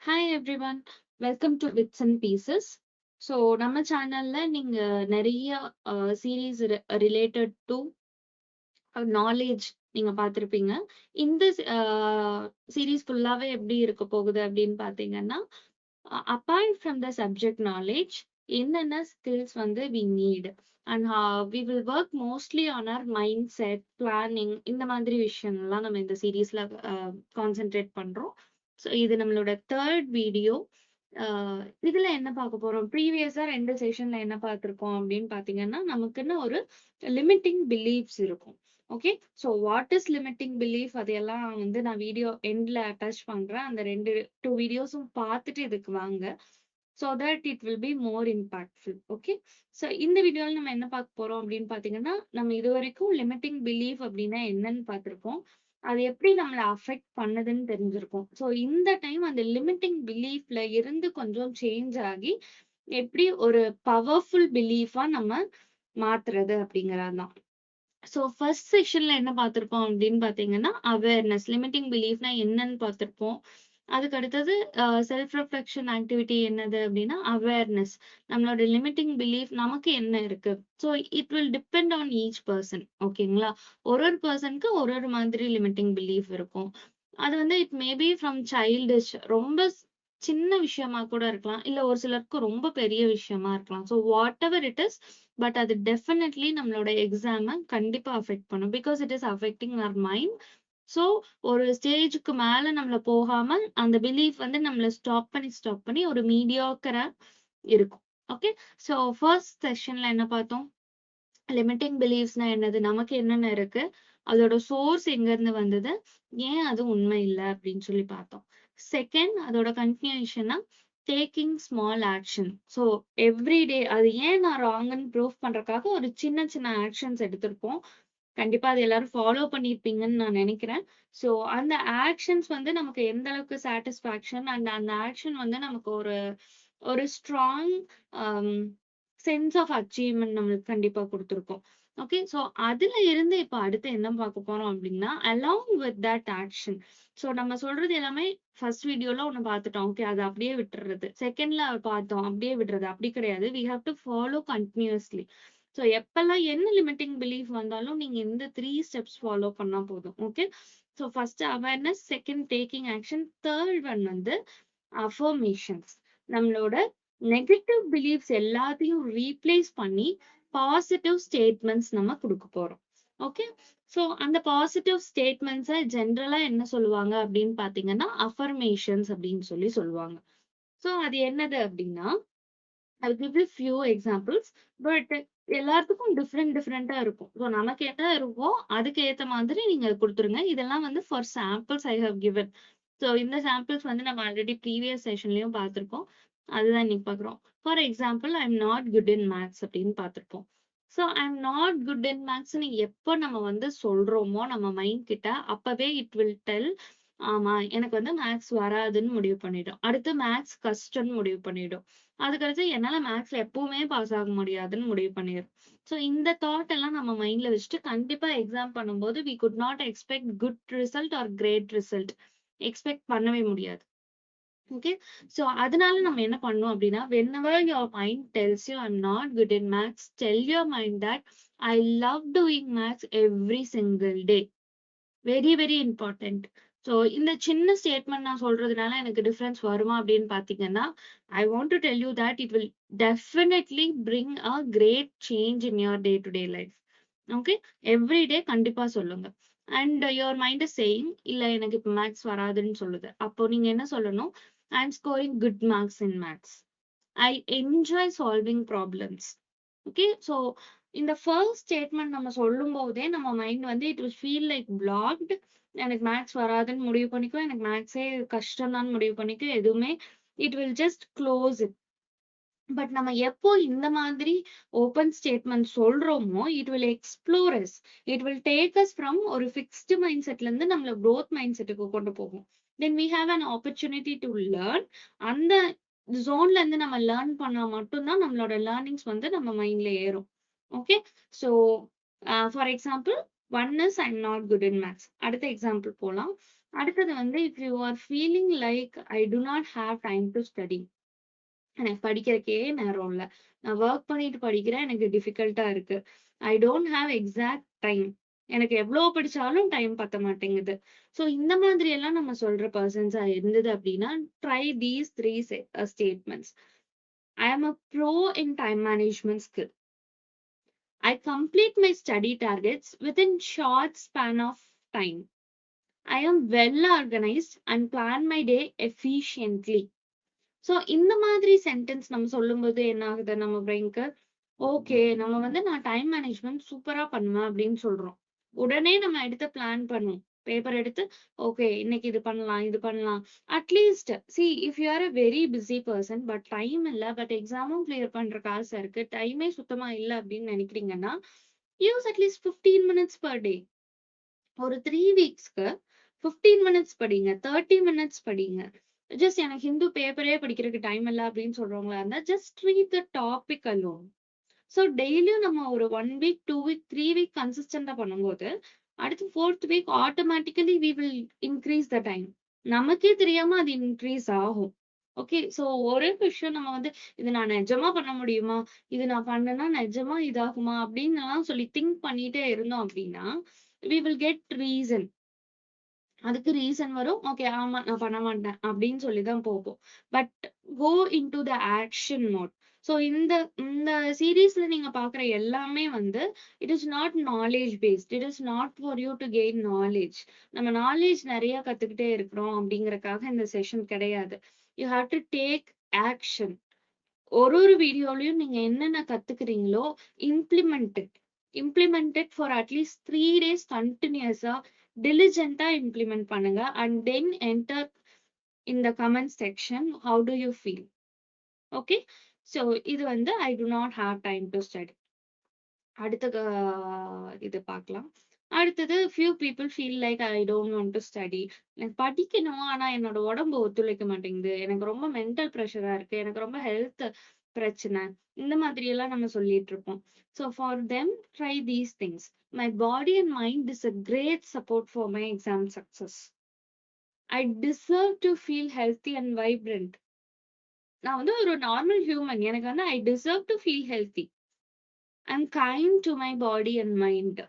Hi everyone, welcome to Bits and Pieces. So நம்ம சேனல்ல நீங்க நிறைய சீரீஸ் ரிலேட்டட் டு நாலேஜ் நீங்க பார்த்திருப்பீங்க. இந்த சீரீஸ் ஃபுல்லாவே எப்படி இருக்க போகுது அப்படின்னு பாத்தீங்கன்னா, apart from the subject knowledge என்னென்ன ஸ்கில்ஸ் வந்து we need and we will work mostly on our mindset planning இந்த மாதிரி விஷயம்லாம் நம்ம இந்த சீரீஸ்ல கான்சென்ட்ரேட் பண்றோம். ஸோ இது நம்மளோட தேர்ட் வீடியோ. இதுல என்ன பார்க்க போறோம், ப்ரீவியஸா 2 செஷன்ல என்ன பார்த்திருக்கோம் அப்படின்னு பாத்தீங்கன்னா, நமக்குன்னு ஒரு லிமிட்டிங் பிலீஃப்ஸ் இருக்கும். Okay, so what is limiting belief அதையெல்லாம் வந்து நான் வீடியோ எண்ட்ல அட்டாச் பண்றேன். அந்த 2 வீடியோஸும் பார்த்துட்டு இதுக்கு வாங்க. So that it will be more impactful. Okay, so இந்த வீடியோவில் நம்ம என்ன பார்க்க போறோம் அப்படின்னு பாத்தீங்கன்னா, நம்ம இது வரைக்கும் லிமிட்டிங் பிலீஃப் அப்படின்னா என்னன்னு பார்த்திருக்கோம். அது எப்படி நம்மளை அஃபெக்ட் பண்ணுதுன்னு தெரிஞ்சிருக்கும். ஸோ இந்த டைம் அந்த லிமிட்டிங் பிலீஃப்ல இருந்து கொஞ்சம் சேஞ்ச் ஆகி எப்படி ஒரு பவர்ஃபுல் பிலீஃபா நம்ம மாத்துறது அப்படிங்கறதுதான். ஸோ ஃபர்ஸ்ட் செஷன்ல என்ன பார்த்திருப்போம் அப்படின்னு பாத்தீங்கன்னா, அவேர்னஸ், லிமிட்டிங் பிலீஃப்னா என்னன்னு பார்த்திருப்போம். அதுக்கு அடுத்தது செல்ஃப் ரெஃப்ளெக்ஷன் ஆக்டிவிட்டி என்னது அப்படின்னா அவேர்னஸ், நம்மளோட லிமிட்டிங் பிலீஃப் நமக்கு என்ன இருக்கு. So it will depend on each person. ஓகேங்களா, ஒரு பர்சனுக்கு ஒரு மாதிரி லிமிட்டிங் பிலீஃப் இருக்கும். அது வந்து இட் மேபி ஃப்ரம் சைல்டிஷ், ரொம்ப சின்ன விஷயமா கூட இருக்கலாம், இல்ல ஒரு சிலருக்கு ரொம்ப பெரிய விஷயமா இருக்கலாம். So whatever it is, but அது டெஃபினெட்லி நம்மளோட எக்ஸாமை கண்டிப்பா அஃபெக்ட் பண்ணும். Because it is affecting our mind. So ஒரு ஸ்டேஜுக்கு மேல நம்மள போகாம அந்த பிலீஃப் வந்து நம்மள ஸ்டாப் பண்ணி ஒரு மீடியாக்கரா இருக்கும். ஓகே, ஸோ ஃபர்ஸ்ட் செஷன்ல என்ன பார்த்தோம், லிமிட்டிங் பிலீஃப்ஸ்னா என்னது, நமக்கு என்னென்ன இருக்கு, அதோட சோர்ஸ் எங்க இருந்து வந்தது, ஏன் அது உண்மை இல்லை அப்படின்னு சொல்லி பார்த்தோம். செகண்ட், அதோட கன்டினியூஷனா taking small action. So everyday அது ஏன் நான் ராங்னு ப்ரூவ் பண்றதுக்காக ஒரு சின்ன சின்ன ஆக்ஷன்ஸ் எடுத்திருப்போம். கண்டிப்பா அது எல்லாரும் ஃபாலோ பண்ணிருப்பீங்கன்னு நான் நினைக்கிறேன். ஸோ அந்த ஆக்ஷன்ஸ் வந்து நமக்கு எந்த அளவுக்கு சாட்டிஸ்ஃபேக்ஷன் அண்ட் அந்த ஆக்ஷன் வந்து நமக்கு ஒரு ஒரு ஸ்ட்ராங் சென்ஸ் ஆஃப் அச்சீவ்மெண்ட் நம்மளுக்கு கண்டிப்பா கொடுத்துருக்கோம். ஓகே, ஸோ அதுல இருந்து இப்ப அடுத்து என்ன பார்க்க போறோம் அப்படின்னா, along with that action. So நம்ம சொல்றது எல்லாமே ஃபர்ஸ்ட் வீடியோல ஒண்ணு பார்த்துட்டோம். ஓகே, அது அப்படியே விட்டுறது. செகண்ட்ல பார்த்தோம், அப்படியே விடுறது. அப்படி கிடையாது, we have to follow continuously. So எப்பெல்லாம் என்ன லிமிட்டிங் பிலீஃப் வந்தாலும் நீங்க இந்த 3 ஸ்டெப்ஸ் ஃபாலோ பண்ணா போதும். Okay, so first awareness, second taking action, third one வந்து அஃபர்மேஷன்ஸ். நம்மளோட நெகட்டிவ் பிலீஃப்ஸ் எல்லாத்தையும் ரீப்ளேஸ் பண்ணி பாசிட்டிவ் ஸ்டேட்மெண்ட்ஸ் நம்ம கொடுக்க போறோம். ஓகே, ஸோ அந்த பாசிட்டிவ் ஸ்டேட்மெண்ட்ஸை ஜென்ரலா என்ன சொல்லுவாங்க அப்படின்னு பாத்தீங்கன்னா அஃபர்மேஷன்ஸ் அப்படின்னு சொல்லி சொல்லுவாங்க. ஸோ அது என்னது அப்படின்னா, I will give you few examples, but எல்லாத்துக்கும் டிஃப்ரெண்டா இருக்கும். ஸோ நமக்கு என்ன இருக்கோ அதுக்கு ஏத்த மாதிரி நீங்க கொடுத்துருங்க. இதெல்லாம் வந்து for samples I have given. So இந்த சாம்பிள்ஸ் வந்து நம்ம ஆல்ரெடி ப்ரீவியஸ் செஷன்லயும் பார்த்திருக்கோம். அதுதான் இன்னைக்கு பார்க்குறோம். For example, I am not good in maths அப்படின்னு பார்த்திருப்போம். So I am not good in மேத்ஸ்ன்னு எப்போ நம்ம வந்து சொல்றோமோ நம்ம மைண்ட் கிட்ட, அப்பவே இட் வில் டெல், ஆமா எனக்கு வந்து மேத்ஸ் வராதுன்னு முடிவு பண்ணிடும். அடுத்து மேத்ஸ் கஷ்டம்னு முடிவு பண்ணிடும். அதுக்கடுத்து என்னால மேத்ஸ்ல எப்பவுமே பாஸ் ஆக முடியாதுன்னு முடிவு பண்ணிடும். ஸோ இந்த தாட் எல்லாம் நம்ம மைண்ட்ல வச்சுட்டு கண்டிப்பா எக்ஸாம் பண்ணும்போது we could not expect good result or great result expect பண்ணவே முடியாது. ஓகே, ஸோ அதனால நம்ம என்ன பண்ணோம் அப்படின்னா, whenever your mind tells you I'm not good in maths, tell your mind that I love doing maths every single day. Very very important. So இந்த சின்ன statement நான் சொல்றதுனால எனக்கு டிஃபரன்ஸ் வருமா அப்படின்னு பாத்தீங்கன்னா, I want to tell you that it will definitely bring a great change in your day to day life. Okay, every day கண்டிப்பா சொல்லுங்க. And your mind is saying, இல்ல எனக்கு இப்போ மேத்ஸ் வராதுன்னு சொல்லுது. அப்போ நீங்க என்ன சொல்லணும், I am scoring good marks in maths, I enjoy solving problems. Okay, so இந்த ஃபர்ஸ்ட் ஸ்டேட்மெண்ட் நம்ம சொல்லும் போதே நம்ம மைண்ட் வந்து it will feel like blocked. எனக்கு மேத்ஸ் வராதுன்னு முடிவு பண்ணிக்கும், எனக்கு மேத்ஸே கஷ்டம் தான் முடிவு பண்ணிக்கும், எதுவுமே it will just close it. But நம்ம எப்போ இந்த மாதிரி ஓப்பன் ஸ்டேட்மெண்ட் சொல்றோமோ, it will explore us, it will take us from ஒரு ஃபிக்ஸ்டு மைண்ட் செட்ல இருந்து நம்மள growth மைண்ட் செட்டுக்கு கொண்டு போகும். Then we have an opportunity to learn. அந்த ஜோன்ல இருந்து நம்ம லேர்ன் பண்ணா மட்டும்தான் நம்மளோட லேர்னிங்ஸ் வந்து நம்ம மைண்ட்ல ஏறும். Okay, so for example, one is I am not good in maths. அடுத்த எக்ஸாம்பிள் போலாம். அடுத்தது வந்து if you are feeling like I do not have time to study, எனக்கு படிக்கிறதுக்கே நேரம் இல்ல, நான் ஒர்க் பண்ணிட்டு படிக்கிறேன், எனக்கு டிஃபிகல்ட்டா இருக்கு, I don't have exact time, எனக்கு எவ்வளவு படிச்சாலும் டைம் பத்த மாட்டேங்குது. சோ இந்த மாதிரி எல்லாம் நம்ம சொல்ற பர்சன்ஸா இருந்தது அப்படின்னா, try these three statements. I am a pro in time management skill. I complete my study targets within short span of time. I am well organized and plan my day efficiently. So இந்த மாதிரி sentence நம்ம சொல்லும்போது என்ன ஆகுது, நம்ம பிரெயின்க்கு okay நம்ம வந்து நான் டைம் மேனேஜ்மெண்ட் சூப்பரா பண்ணுவேன் அப்படின்னு சொல்றோம். உடனே நம்ம எடுத்து பிளான் பண்ணுவோம், பேப்பர் எடுத்து ஓகே இன்னைக்கு இது பண்ணலாம் இது பண்ணலாம். At least see if you are a very busy person but time இல்லை, பட் எக்ஸாமும் கிளியர் பண்ற காசு இருக்கு, டைமே சுத்தமா இல்லை அப்படின்னு நினைக்கிறீங்கன்னா, use at least 15 minutes per day. ஒரு 3 weeksக்கு 15 minutes படிங்க, 30 minutes படிங்க. ஜஸ்ட் எனக்கு ஹிந்து பேப்பரே படிக்கிறதுக்கு டைம் இல்லை அப்படின்னு சொல்றவங்களா இருந்தா just read the topic alone. So டெய்லியும் நம்ம ஒரு 1 week 2 week 3 week கன்சிஸ்டண்டா பண்ணும்போது அடுத்து 4th week automatically we will increase the time. நமக்கே தெரியாம அது இன்க்ரீஸ் ஆகும். ஓகே, ஸோ ஒரே விஷயம் நம்ம வந்து இது நான் நிஜமா பண்ண முடியுமா, இது நான் பண்ணனா நிஜமா இதாகுமா அப்படின்னு எல்லாம் சொல்லி திங்க் பண்ணிட்டே இருந்தோம் அப்படின்னா we will get reason. அதுக்கு ரீசன் வரும், ஓகே ஆமா நான் பண்ண மாட்டேன் அப்படின்னு சொல்லிதான் போகும். But go into the action mode. So இந்த இந்த சீரீஸ்ல நீங்க பாக்குற எல்லாமே வந்து it is not knowledge based, it is not for you to gain knowledge. நம்ம நாலேஜ் நிறைய கத்துக்கிட்டே இருக்கிறோம் அப்படிங்கறக்காக இந்த செஷன் கிடையாது. You have to take action. ஒரு வீடியோலயும் நீங்க என்னென்ன கத்துக்கிறீங்களோ இம்ப்ளிமெண்டட் ஃபார் அட்லீஸ்ட் 3 days கண்டினியூஸா diligent-ஆ இம்ப்ளிமெண்ட் பண்ணுங்க and then enter in the comment section how do you feel. Okay, so இது வந்து I do not have time to study. அடுத்த இது பார்க்கலாம். அடுத்தது few people feel like I don't want to study. எனக்கு படிக்கணும் ஆனா என்னோட உடம்பு ஒத்துழைக்க மாட்டேங்குது, எனக்கு ரொம்ப மென்டல் ப்ரெஷரா இருக்கு, எனக்கு ரொம்ப ஹெல்த் பிரச்சனை, இந்த மாதிரி எல்லாம் நம்ம சொல்லிட்டு இருப்போம். So for them try these things. My body and mind is a great support for my exam success. I deserve to feel healthy and vibrant. நான் வந்து ஒரு நார்மல் ஹியூமன், எனக்கு வந்து I deserve to feel healthy. I'm kind to my body and mind.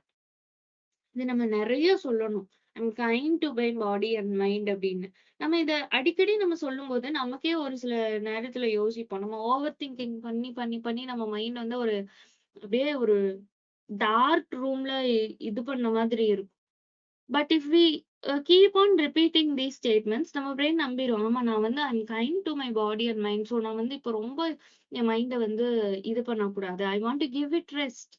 இது நம்ம நிறைய சொல்லணும், I'm kind to my body and mind அப்படின்னு. நம்ம இத அடிக்கடி நம்ம சொல்லும் போது நமக்கே ஒரு சில நேரத்துல யோசிப்போம், நம்ம ஓவர் திங்கிங் பண்ணி பண்ணி பண்ணி நம்ம மைண்ட் வந்து ஒரு அப்படியே ஒரு டார்க் ரூம்ல இது பண்ண மாதிரி இருக்கும். But if we keep on repeating these statements, நம்ம பிரெயின் நம்பிடும், ஆமா நான் வந்து I'm kind to my body and mind. So நான் வந்து இப்போ ரொம்ப என் மைண்டை வந்து இது பண்ணக்கூடாது, I want to give it rest.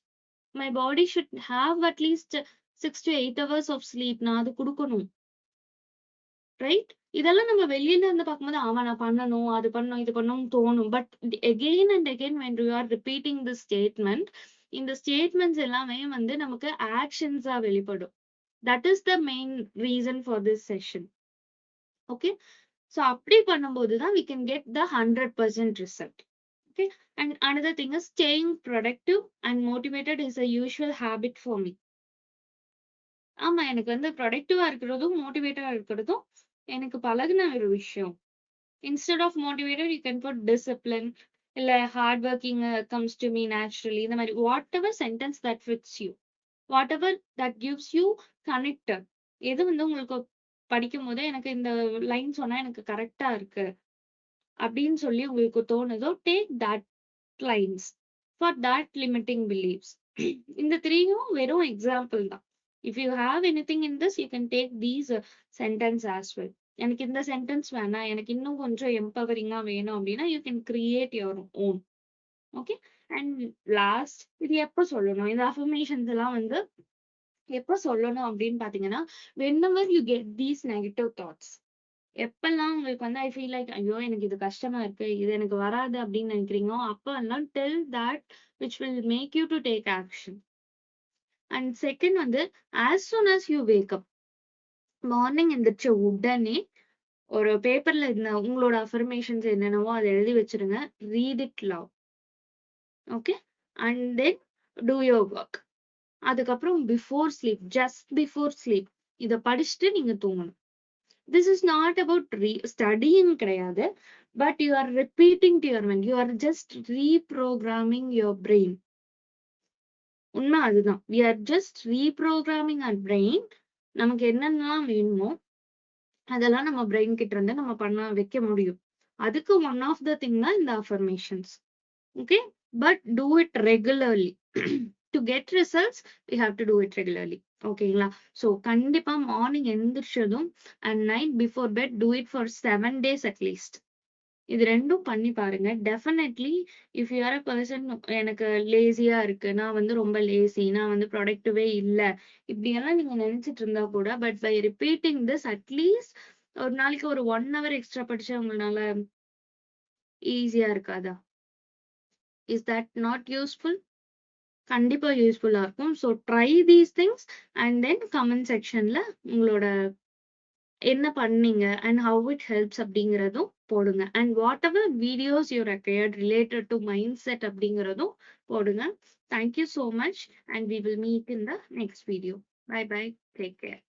My body should have at least 6 to 8 hours of sleep. நான் அது கொடுக்கணும், ரைட்? இதெல்லாம் நம்ம வெளியில இருந்து பார்க்கும்போது ஆமா நான் பண்ணணும் அது பண்ணணும் இது பண்ணணும் தோணும். But again and again when you are repeating the statement, இந்த ஸ்டேட்மெண்ட்ஸ் எல்லாமே வந்து நமக்கு ஆக்ஷன்ஸா வெளிப்படும். That is the main reason for this session. Okay, so அப்படி பண்ணும்போதுதான் we can get the 100% result. Okay, and another thing is staying productive and motivated is a usual habit for me. ஆமா எனக்கு வந்து ப்ரொடக்டிவா இருக்கிறதும் மோட்டிவேட்டடா இருக்கிறதும் எனக்கு பழகுன ஒரு விஷயம். Instead of motivated you can put discipline, இல்ல hard working comes to me naturally. இந்த மாதிரி whatever sentence that fits you, whatever that gives you connected. எது வந்து உங்களுக்கு படிக்கும் போது எனக்கு இந்த லைன் சொன்னா எனக்கு கரெக்டா இருக்கு அப்படின்னு சொல்லி உங்களுக்கு தோணுதோ, take that lines for that limiting believes. இந்த த்ரீயும் வெறும் எக்ஸாம்பிள் தான். If you have anything in this, you can take these sentence as well. எனக்கு இந்த சென்டென்ஸ் வேணாம், எனக்கு இன்னும் கொஞ்சம் எம்பவரிங்கா வேணும் அப்படின்னா you can create your own. Okay, and last இது எப்போ சொல்லணும், இந்த அஃபர்மேஷன்ஸ் எல்லாம் வந்து எப்போ சொல்லணும் அப்படின்னு பாத்தீங்கன்னா, whenever you get these negative thoughts, எப்பெல்லாம் உங்களுக்கு வந்து ஐ ஃபீல் லைக் ஐயோ எனக்கு இது கஷ்டமா இருக்கு இது எனக்கு வராது அப்படின்னு நினைக்கிறீங்களோ அப்பெல்லாம் tell that which will make you to take action. And second வந்து as soon as you wake up, morning எந்திரிச்ச உடனே ஒரு பேப்பர்ல இந்த உங்களோட அஃபர்மேஷன்ஸ் என்னென்னவோ அதை எழுதி வச்சிருங்க, read it love. Okay, and then do your work. அதுக்கப்புறம் before sleep, just before sleep இதை படிச்சுட்டு நீங்க தூங்கணும். This is not about studying கிடையாது, but you are repeating to your mind. You are just reprogramming your brain. உண்மை அதுதான். We are just reprogramming our brain. நமக்கு என்னென்னலாம் வேணுமோ அதெல்லாம் நம்ம பிரெயின் கிட்ட இருந்து நம்ம பண்ண வைக்க முடியும். அதுக்கு ஒன் ஆஃப் த திங் தான் இந்த affirmations. Okay, but do it regularly. To get results we have to do it regularly. ஓகேங்களா? ஸோ கண்டிப்பா மார்னிங் எந்திரிச்சதும் and night before bed do it for 7 days at least. இது ரெண்டும் பண்ணி பாருங்க. Definitely if you are a person, எனக்கு லேசியா இருக்கு, நான் வந்து ரொம்ப லேசி, நான் வந்து ப்ரொடக்டிவே இல்ல, இப்படியெல்லாம் நீங்க நினைச்சிட்டு இருந்தா கூட, but by repeating this at least ஒரு நாளைக்கு ஒரு 1 hour எக்ஸ்ட்ரா படிச்சா உங்களால ஈஸியா இருக்காதா? Is that not useful? கண்டிப்பா யூஸ்ஃபுல்லா இருக்கும். So try these things and then comment செக்ஷன்ல உங்களோட என்ன பண்ணீங்க அண்ட் ஹவ் இட் ஹெல்ப்ஸ் அப்படிங்கிறதும் போடுங்க. And whatever videos you required related to mindset அப்படிங்கிறதும் போடுங்க. Thank you so much and we will meet in the next video. Bye bye, take care.